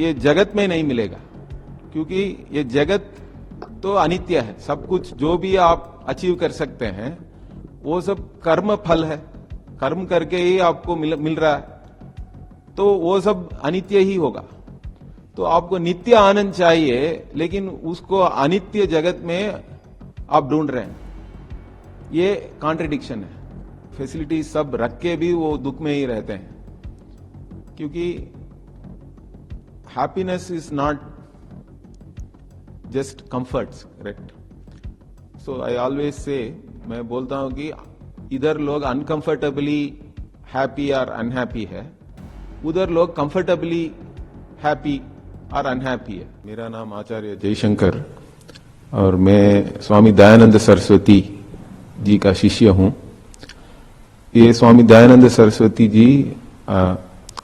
ये जगत में नहीं मिलेगा, क्योंकि ये जगत तो अनित्य है। सब कुछ जो भी आप अचीव कर सकते हैं वो सब कर्म फल है, कर्म करके ही आपको मिल रहा है, तो वो सब अनित्य ही होगा। तो आपको नित्य आनंद चाहिए, लेकिन उसको अनित्य जगत में आप ढूंढ रहे हैं, ये कॉन्ट्रडिक्शन है। फैसिलिटी सब रख के भी वो दुख में ही रहते हैं, क्योंकि happiness is not just comforts, correct. So I always say, मैं बोलता हूं कि इधर लोग अनकंफर्टेबली हैप्पी और अनहैप्पी है, उधर लोग कंफर्टेबली हैप्पी और अनहैप्पी है। मेरा नाम आचार्य जयशंकर और मैं स्वामी दयानंद सरस्वती जी का शिष्य हूं। ये स्वामी दयानंद सरस्वती जी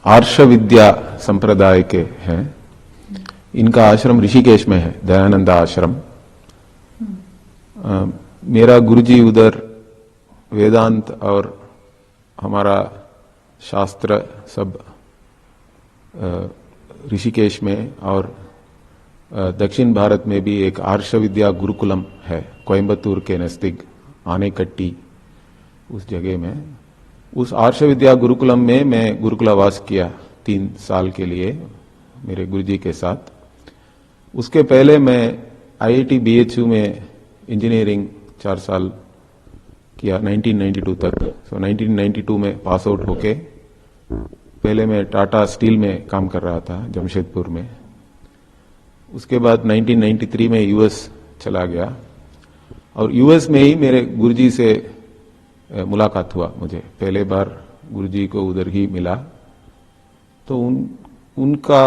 आर्ष विद्या संप्रदाय के हैं। इनका आश्रम ऋषिकेश में है, दयानंद आश्रम। मेरा गुरुजी उधर वेदांत और हमारा शास्त्र सब ऋषिकेश में, और दक्षिण भारत में भी एक आर्ष विद्या गुरुकुलम है, कोयम्बतूर के नजदीक आनेकट्टी उस जगह में। उस आर्ष विद्या गुरुकुलम में मैं गुरुकुलावास किया 3 साल के लिए मेरे गुरुजी के साथ। उसके पहले मैं IIT BHU में इंजीनियरिंग 4 साल किया 1992 तक। सो 1992 में पास आउट होके पहले मैं टाटा स्टील में काम कर रहा था जमशेदपुर में। उसके बाद 1993 में US चला गया, और US में ही मेरे गुरुजी से मुलाकात हुआ। मुझे पहले बार गुरुजी को उधर ही मिला, तो उनका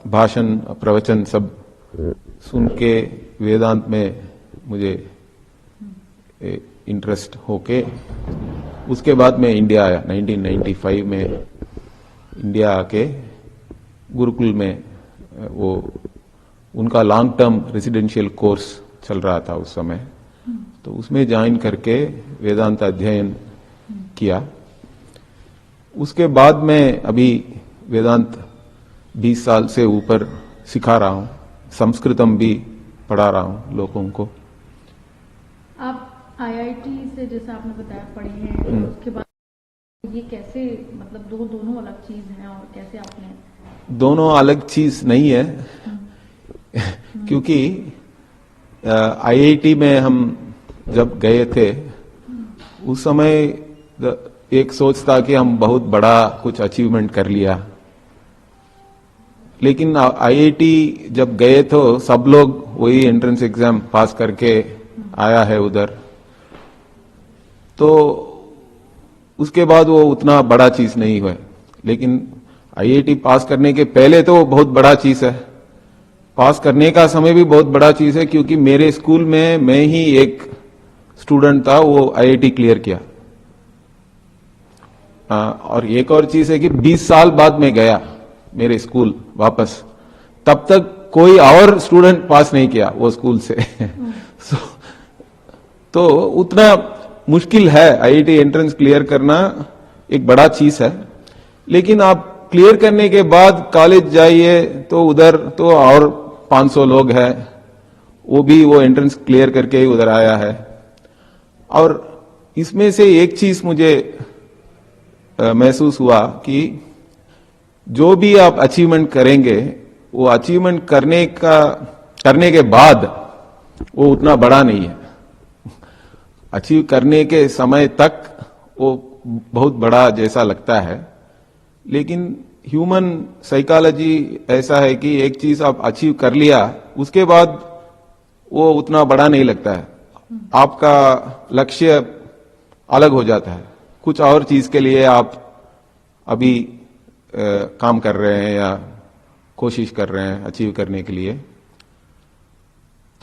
भाषण प्रवचन सब सुन के वेदांत में मुझे इंटरेस्ट होके उसके बाद मैं इंडिया आया। 1995 में इंडिया आके गुरुकुल में वो उनका लॉन्ग टर्म रेसिडेंशियल कोर्स चल रहा था उस समय, तो उसमें ज्वाइन करके वेदांत अध्ययन किया। उसके बाद मैं अभी वेदांत 20 साल से ऊपर सिखा रहा हूं, संस्कृतम भी पढ़ा रहा हूं लोगों को। आप IIT से जैसा आपने बताया पढ़े हैं, उसके बाद ये कैसे, मतलब दोनों अलग चीज हैं, और कैसे आपने? दोनों अलग चीज नहीं है क्योंकि IIT में हम जब गए थे उस समय एक सोच था कि हम बहुत बड़ा कुछ अचीवमेंट कर लिया, लेकिन IIT जब गए तो सब लोग वही एंट्रेंस एग्जाम पास करके आया है उधर, तो उसके बाद वो उतना बड़ा चीज नहीं हुआ। लेकिन IIT पास करने के पहले तो वो बहुत बड़ा चीज है, पास करने का समय भी बहुत बड़ा चीज है, क्योंकि मेरे स्कूल में मैं ही एक स्टूडेंट था वो IIT क्लियर किया। और एक और चीज है कि 20 साल बाद में गया मेरे स्कूल वापस, तब तक कोई और स्टूडेंट पास नहीं किया वो स्कूल से तो उतना मुश्किल है IIT एंट्रेंस क्लियर करना, एक बड़ा चीज है। लेकिन आप क्लियर करने के बाद कॉलेज जाइए तो उधर तो और 500 लोग हैं, वो भी वो एंट्रेंस क्लियर करके ही उधर आया है। और इसमें से एक चीज मुझे महसूस हुआ कि जो भी आप अचीवमेंट करेंगे, वो अचीवमेंट करने के बाद वो उतना बड़ा नहीं है। अचीव करने के समय तक वो बहुत बड़ा जैसा लगता है, लेकिन ह्यूमन साइकोलॉजी ऐसा है कि एक चीज आप अचीव कर लिया उसके बाद वो उतना बड़ा नहीं लगता है। आपका लक्ष्य अलग हो जाता है, कुछ और चीज के लिए आप अभी काम कर रहे हैं या कोशिश कर रहे हैं अचीव करने के लिए।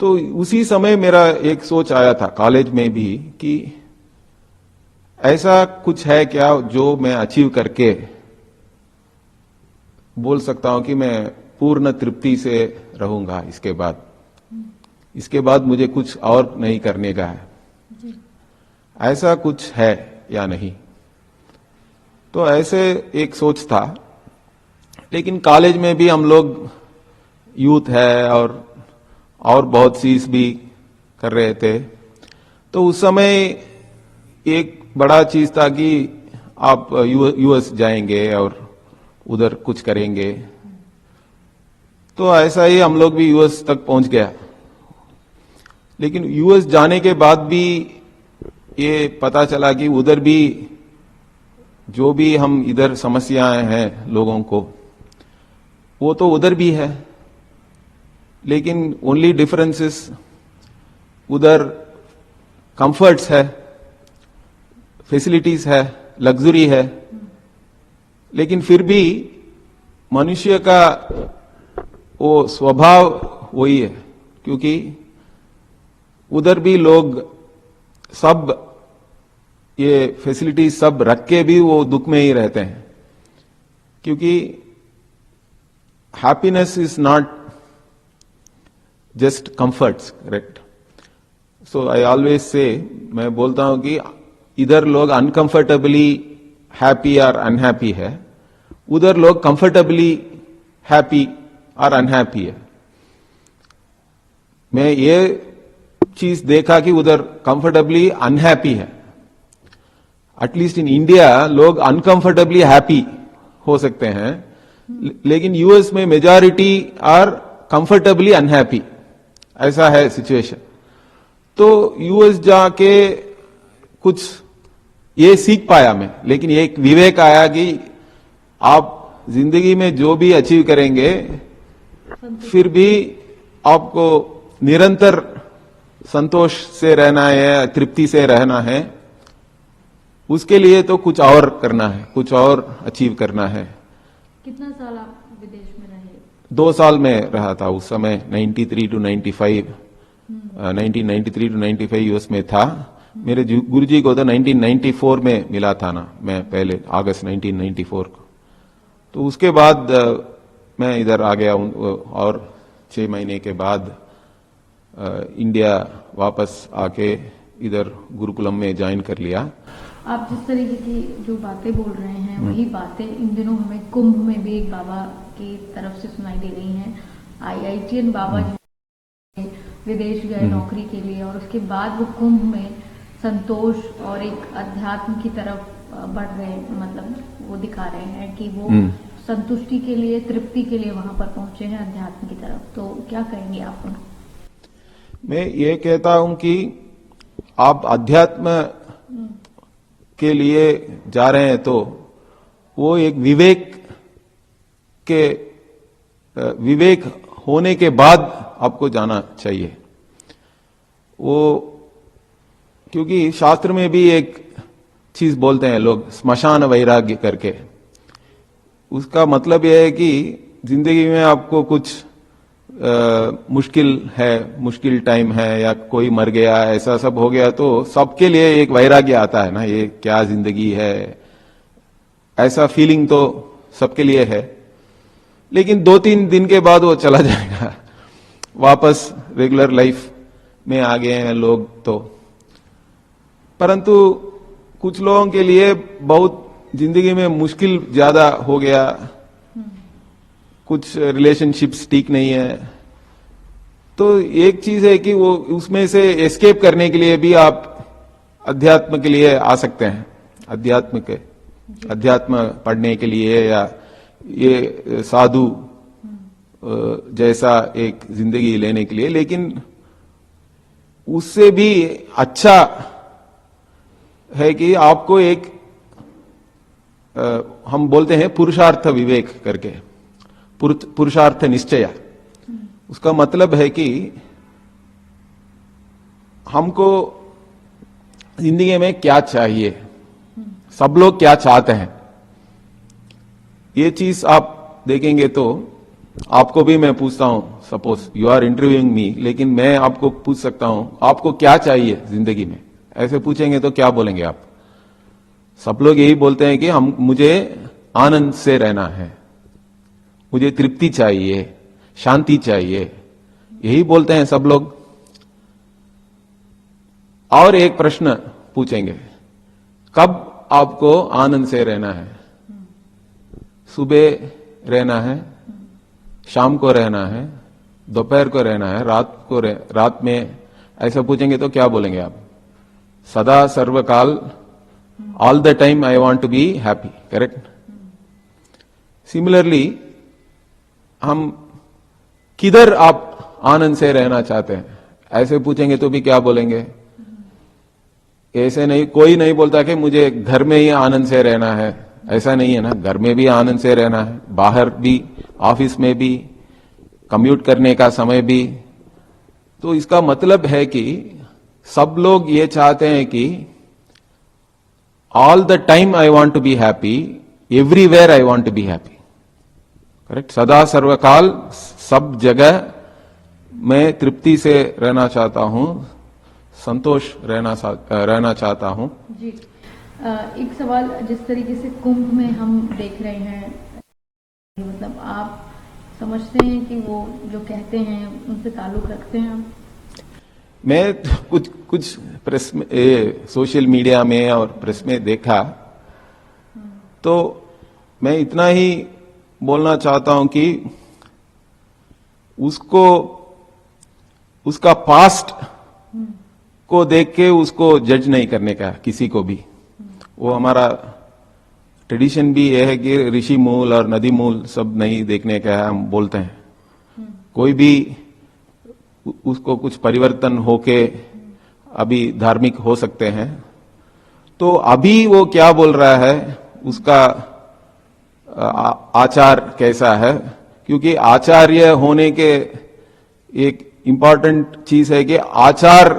तो उसी समय मेरा एक सोच आया था कॉलेज में भी कि ऐसा कुछ है क्या जो मैं अचीव करके बोल सकता हूं कि मैं पूर्ण तृप्ति से रहूंगा। इसके बाद मुझे कुछ और नहीं करने का है, ऐसा कुछ है या नहीं। तो ऐसे एक सोच था। लेकिन कॉलेज में भी हम लोग यूथ है और बहुत चीज भी कर रहे थे। तो उस समय एक बड़ा चीज था कि आप यूएस जाएंगे और उधर कुछ करेंगे। तो ऐसा ही हम लोग भी यूएस तक पहुंच गया। लेकिन यूएस जाने के बाद भी ये पता चला कि उधर भी जो भी हम इधर समस्याएं हैं लोगों को, वो तो उधर भी है, लेकिन ओनली डिफरेंसेस उधर कंफर्ट्स है, फैसिलिटीज है, लग्जरी है, लेकिन फिर भी मनुष्य का वो स्वभाव वही है। क्योंकि उधर भी लोग सब ये फैसिलिटीज सब रख के भी वो दुख में ही रहते हैं। क्योंकि happiness is not just comforts, correct. So I always say, मैं बोलता हूं कि इधर लोग अनकंफर्टेबली हैप्पी और अनहैप्पी है, उधर लोग कंफर्टेबली हैप्पी और अनहैप्पी है। मैं ये चीज देखा कि उधर कंफर्टेबली अनहैप्पी है। एटलीस्ट इन इंडिया लोग अनकंफर्टेबली हैप्पी हो सकते हैं, लेकिन यूएस में मेजॉरिटी आर कंफर्टेबली अनहैप्पी, ऐसा है सिचुएशन। तो यूएस जाके कुछ ये सीख पाया मैं, लेकिन एक विवेक आया कि आप जिंदगी में जो भी अचीव करेंगे फिर भी आपको निरंतर संतोष से रहना है, तृप्ति से रहना है। उसके लिए तो कुछ और करना है, कुछ और अचीव करना है। कितना साल आप विदेश में रहे? 2 साल में रहा था उस समय, 93 to 95, 1993 to 95 यूएस में था। मेरे गुरुजी को तो 1994 में मिला था ना, मैं पहले अगस्त 1994 को। तो उसके बाद मैं इधर आ गया और 6 महीने के बाद इंडिया वापस आके इधर गुरुकुलम में ज्वाइन कर लिया। आप जिस तरीके की जो बातें बोल रहे हैं वही बातें इन दिनों हमें कुंभ में भी एक बाबा की तरफ से सुनाई दे रही हैं। IITian बाबा जी विदेश गए नौकरी के लिए और उसके बाद वो कुंभ में संतोष और एक अध्यात्म की तरफ बढ़ रहे, मतलब वो दिखा रहे हैं कि वो संतुष्टि के लिए, तृप्ति के लिए वहां पर पहुंचे हैं, अध्यात्म की तरफ। तो क्या कहेंगे आप उनको? मैं ये कहता हूं कि आप अध्यात्म के लिए जा रहे हैं तो वो एक विवेक होने के बाद आपको जाना चाहिए। वो क्योंकि शास्त्र में भी एक चीज बोलते हैं लोग, स्मशान वैराग्य करके। उसका मतलब यह है कि जिंदगी में आपको कुछ मुश्किल टाइम है या कोई मर गया, ऐसा सब हो गया, तो सबके लिए एक वैराग्य आता है ना, ये क्या जिंदगी है, ऐसा फीलिंग तो सबके लिए है। लेकिन 2-3 दिन के बाद वो चला जाएगा, वापस रेगुलर लाइफ में आ गए हैं लोग तो। परंतु कुछ लोगों के लिए बहुत जिंदगी में मुश्किल ज्यादा हो गया, कुछ रिलेशनशिप्स ठीक नहीं है, तो एक चीज है कि वो उसमें से एस्केप करने के लिए भी आप अध्यात्म के लिए आ सकते हैं। अध्यात्म पढ़ने के लिए या ये साधु जैसा एक जिंदगी लेने के लिए। लेकिन उससे भी अच्छा है कि आपको एक हम बोलते हैं पुरुषार्थ विवेक करके, पुरुषार्थ निश्चय। उसका मतलब है कि हमको जिंदगी में क्या चाहिए, सब लोग क्या चाहते हैं, ये चीज आप देखेंगे तो आपको भी मैं पूछता हूं, सपोज यू आर इंटरव्यूइंग मी, लेकिन मैं आपको पूछ सकता हूं आपको क्या चाहिए जिंदगी में, ऐसे पूछेंगे तो क्या बोलेंगे आप? सब लोग यही बोलते हैं कि मुझे आनंद से रहना है, मुझे तृप्ति चाहिए, शांति चाहिए, यही बोलते हैं सब लोग। और एक प्रश्न पूछेंगे, कब आपको आनंद से रहना है? सुबह रहना है, शाम को रहना है, दोपहर को रहना है, रात में ऐसा पूछेंगे तो क्या बोलेंगे आप? सदा सर्वकाल, all the time I want to be happy, correct? Similarly हम किधर आप आनंद से रहना चाहते हैं ऐसे पूछेंगे तो भी क्या बोलेंगे? ऐसे नहीं, कोई नहीं बोलता कि मुझे घर में ही आनंद से रहना है, ऐसा नहीं है ना। घर में भी आनंद से रहना है, बाहर भी, ऑफिस में भी, कम्यूट करने का समय भी। तो इसका मतलब है कि सब लोग ये चाहते हैं कि all the time I want to be happy, everywhere I want to be happy, correct? सदा सर्वकाल सब जगह मैं तृप्ति से रहना चाहता हूं, संतोष रहना चाहता हूं। जी, एक सवाल, जिस तरीके से कुंभ में हम देख रहे हैं, मतलब आप समझते हैं कि वो जो कहते हैं उनसे ताल्लुक रखते हैं आप? मैं कुछ प्रेस में, सोशल मीडिया में और प्रेस में देखा, तो मैं इतना ही बोलना चाहता हूं कि उसका पास्ट को देख के उसको जज नहीं करने का किसी को भी। वो हमारा ट्रेडिशन भी यह है कि ऋषि मूल और नदी मूल सब नहीं देखने का है, हम बोलते हैं। कोई भी उसको कुछ परिवर्तन होके अभी धार्मिक हो सकते हैं। तो अभी वो क्या बोल रहा है, उसका आचार कैसा है, क्योंकि आचार्य होने के एक इंपॉर्टेंट चीज है कि आचार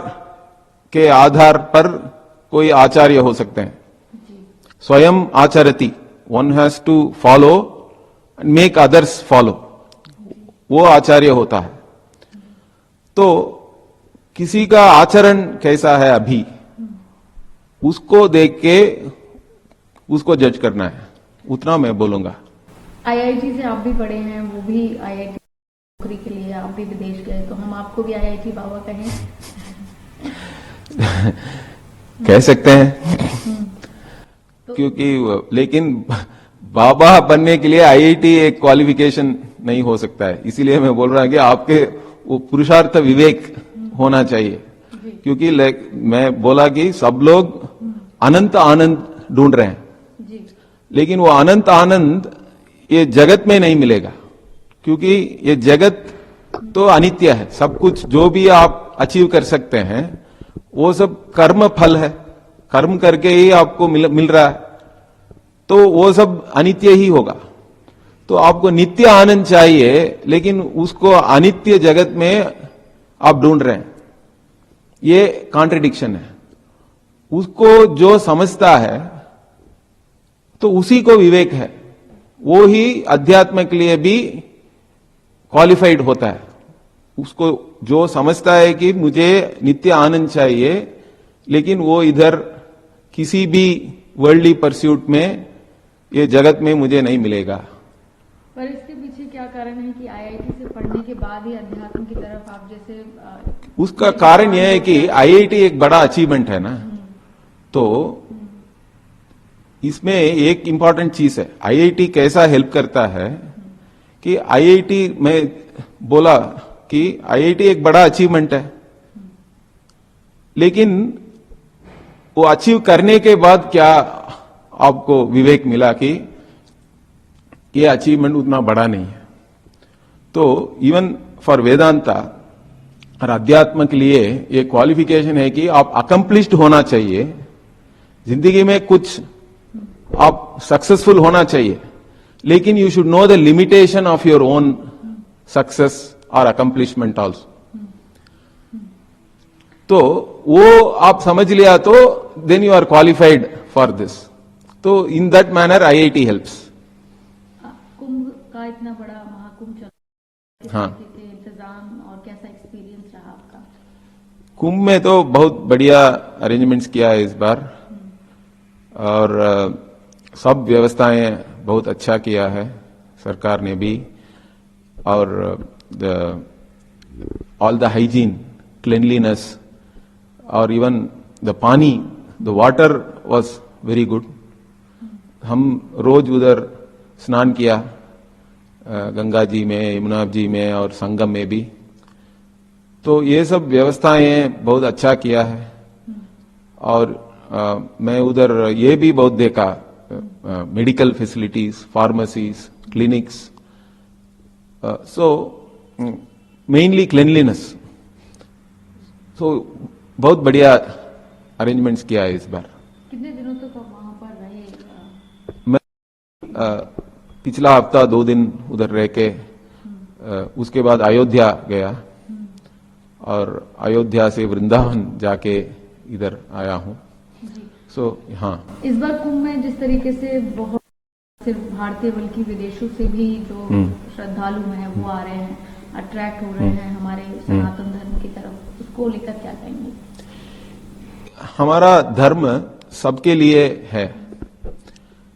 के आधार पर कोई आचार्य हो सकते हैं। स्वयं आचरति, one has to follow and make others follow, वो आचार्य होता है। तो किसी का आचरण कैसा है अभी, उसको देख के उसको जज करना है, उतना मैं बोलूंगा। आईआईटी से आप भी पढ़े हैं, वो भी आईआईटी नौकरी के लिए आप भी विदेश गए, तो हम आपको भी आईआईटी बाबा कहें? कह सकते हैं। क्योंकि लेकिन बाबा बनने के लिए आईआईटी एक क्वालिफिकेशन नहीं हो सकता है। इसीलिए मैं बोल रहा हूं कि आपके वो पुरुषार्थ विवेक होना चाहिए। क्योंकि मैं बोला कि सब लोग अनंत आनंद ढूंढ रहे हैं, लेकिन वो अनंत आनंद ये जगत में नहीं मिलेगा, क्योंकि ये जगत तो अनित्य है। सब कुछ जो भी आप अचीव कर सकते हैं वो सब कर्म फल है, कर्म करके ही आपको मिल रहा है, तो वो सब अनित्य ही होगा। तो आपको नित्य आनंद चाहिए, लेकिन उसको अनित्य जगत में आप ढूंढ रहे हैं, ये कॉन्ट्रडिक्शन है। उसको जो समझता है तो उसी को विवेक है, वो ही अध्यात्म के लिए भी क्वालिफाइड होता है। उसको जो समझता है कि मुझे नित्य आनंद चाहिए, लेकिन वो इधर किसी भी वर्ल्डली परस्यूट में, ये जगत में मुझे नहीं मिलेगा। पर इसके पीछे क्या कारण है कि आईआईटी से पढ़ने के बाद ही अध्यात्म की तरफ आप जैसे उसका कारण यह है कि आईआईटी एक बड़ा अचीवमेंट है ना। तो इसमें एक इंपॉर्टेंट चीज है, आईआईटी कैसा हेल्प करता है कि आईआईटी में बोला कि आईआईटी एक बड़ा अचीवमेंट है, लेकिन वो अचीव करने के बाद क्या आपको विवेक मिला कि ये अचीवमेंट उतना बड़ा नहीं है। तो इवन फॉर वेदांता और अध्यात्म के लिए ये क्वालिफिकेशन है कि आप अकम्प्लिश्ड होना चाहिए, जिंदगी में कुछ आप सक्सेसफुल होना चाहिए, लेकिन you should know the limitation of your own success और अकम्प्लिशमेंट ऑल्सो। तो वो आप समझ लिया तो then you are qualified for this. तो in that manner IIT helps. Kumbh का इतना बड़ा महाकुंभ चल रहा है, हाँ, के इंतजाम और कैसा एक्सपीरियंस रहा आपका? कुंभ में तो बहुत बढ़िया अरेंजमेंट्स किया है इस बार, और सब व्यवस्थाएं बहुत अच्छा किया है सरकार ने भी, और ऑल द हाइजीन, क्लीनलीनेस, और इवन द पानी, the water was very good. हम रोज उधर स्नान किया, गंगा जी में, यमुना जी में और संगम में भी। तो ये सब व्यवस्थाएं बहुत अच्छा किया है। और मैं उधर ये भी बहुत देखा, medical facilities, pharmacies, clinics, so mainly cleanliness, so बहुत बढ़िया अरेंजमेंट्स किया है इस बार। कितने दिनों तक आप वहां पर रहे? मैं पिछला हफ्ता 2 दिन उधर रह के उसके बाद अयोध्या गया और अयोध्या से वृंदावन जाके इधर आया हूं। सो हाँ, इस बार कुंभ में जिस तरीके से बहुत सिर्फ भारतीय बल्कि विदेशों से भी जो श्रद्धालु हैं वो आ रहे हैं, अट्रैक्ट हो रहे हैं हमारे सनातन धर्म की तरफ, उसको लेकर क्या कहेंगे? हमारा धर्म सबके लिए है।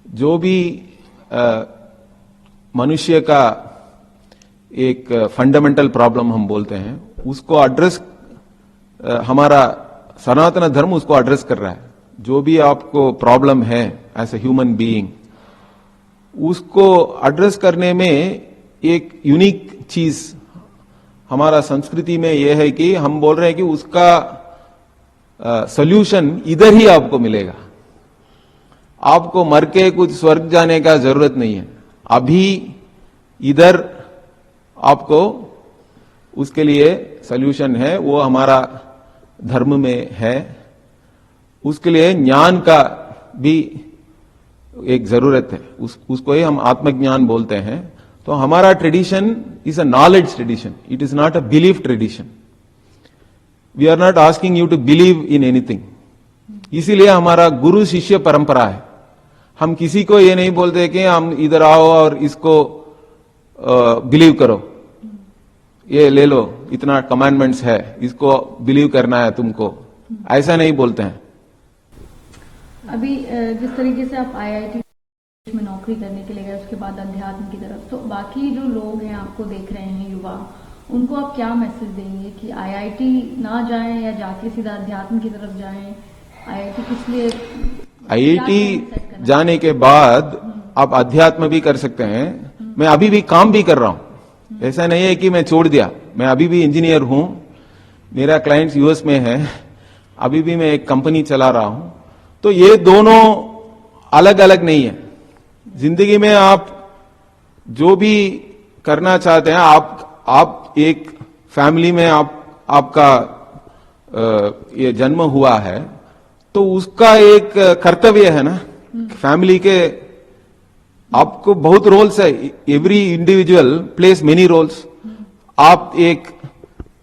जो भी मनुष्य का एक फंडामेंटल प्रॉब्लम हम बोलते हैं, उसको एड्रेस हमारा सनातन धर्म उसको एड्रेस कर रहा है। जो भी आपको प्रॉब्लम है एज ए ह्यूमन बीइंग, उसको एड्रेस करने में एक यूनिक चीज हमारा संस्कृति में यह है कि हम बोल रहे हैं कि उसका सॉल्यूशन इधर ही आपको मिलेगा। आपको मर के कुछ स्वर्ग जाने का जरूरत नहीं है, अभी इधर आपको उसके लिए सॉल्यूशन है, वो हमारा धर्म में है। उसके लिए ज्ञान का भी एक जरूरत है, उसको ही हम आत्मज्ञान बोलते हैं। तो हमारा tradition is a knowledge tradition, it is not a belief tradition. We are not asking you to believe in anything. इसीलिए हमारा गुरु शिष्य परंपरा है। हम किसी को ये नहीं बोलते कि हम इधर आओ और इसको बिलीव करो, ये ले लो, इतना कमांडमेंट्स है, इसको बिलीव करना है तुमको, ऐसा नहीं बोलते हैं। अभी जिस तरीके से आप IIT में नौकरी करने के लिए गए, उसके बाद अध्यात्म की तरफ, तो बाकी जो लोग हैं आपको देख रहे हैं, युवा, उनको आप क्या मैसेज देंगे कि IIT ना जाएं या जाके सीधा अध्यात्म की तरफ जाएं? IIT किस लिए? IIT जाने के बाद आप अध्यात्म भी कर सकते हैं। मैं अभी भी काम भी कर रहा हूं, ऐसा नहीं है कि मैं छोड़ दिया। मैं अभी भी इंजीनियर हूं, मेरा क्लाइंट्स US में है, अभी भी मैं एक कंपनी चला रहा हूं। तो ये दोनों अलग अलग नहीं है। जिंदगी में आप जो भी करना चाहते हैं, आप एक फैमिली में आपका ये जन्म हुआ है, तो उसका एक कर्तव्य है ना, फैमिली के आपको बहुत रोल्स है। Every individual plays many roles. आप एक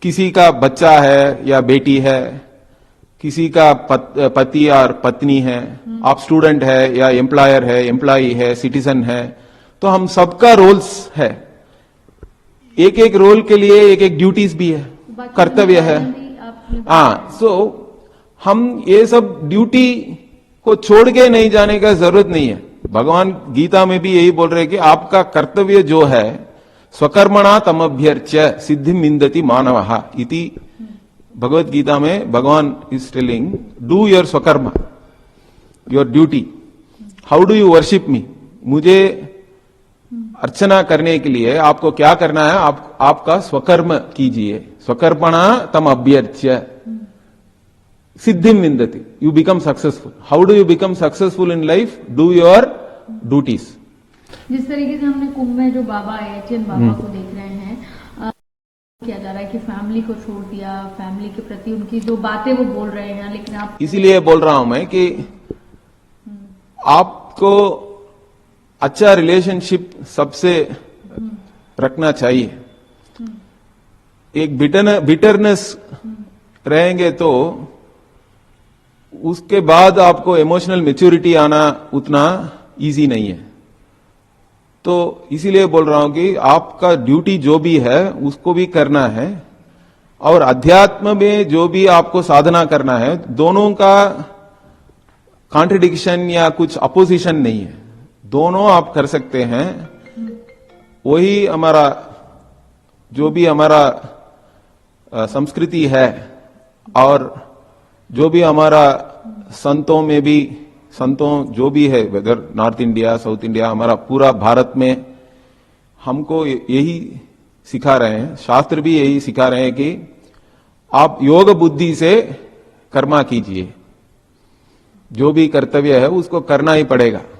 किसी का बच्चा है या बेटी है, किसी का पति और पत्नी है, आप स्टूडेंट है या एम्प्लॉयर है, एम्प्लॉई है, सिटीजन है, तो हम सबका रोल्स है। एक एक रोल के लिए एक एक ड्यूटीज भी है, कर्तव्य है। हाँ, सो हम ये सब ड्यूटी को छोड़ के नहीं जाने का जरूरत नहीं है। भगवान गीता में भी यही बोल रहे हैं कि आपका कर्तव्य जो है, स्वकर्मणा तमभ्यर्च्य सिद्धिम विन्दति मानवः इति भगवत गीता में Bhagwan is telling, do your स्वकर्म, your duty. How do you worship me? मुझे अर्चना करने के लिए आपको क्या करना है? आपका स्वकर्म कीजिए। स्वकर्मणा तम अभ्यर्च्य सिद्धिम विन्दति, you become successful. How do you become successful in life? Do your duties. जिस तरीके से हमने कुंभ में जो बाबा IITN बाबा को देख रहे हैं, किया जा रहा है कि फैमिली को छोड़ दिया, फैमिली के प्रति उनकी जो बातें वो बोल रहे हैं, लेकिन आप, इसीलिए बोल रहा हूं मैं कि आपको अच्छा रिलेशनशिप सबसे रखना चाहिए। एक बिटरनेस रहेंगे तो उसके बाद आपको इमोशनल मैच्योरिटी आना उतना इजी नहीं है। तो इसीलिए बोल रहा हूं कि आपका ड्यूटी जो भी है उसको भी करना है, और अध्यात्म में जो भी आपको साधना करना है, दोनों का कॉन्ट्रडिक्शन या कुछ अपोजिशन नहीं है, दोनों आप कर सकते हैं। वही हमारा जो भी हमारा संस्कृति है, और जो भी हमारा संतों में भी, संतों जो भी है, whether north India, south India, हमारा पूरा भारत में हमको यही सिखा रहे हैं, शास्त्र भी यही सिखा रहे हैं कि आप योग बुद्धि से कर्मा कीजिए, जो भी कर्तव्य है उसको करना ही पड़ेगा।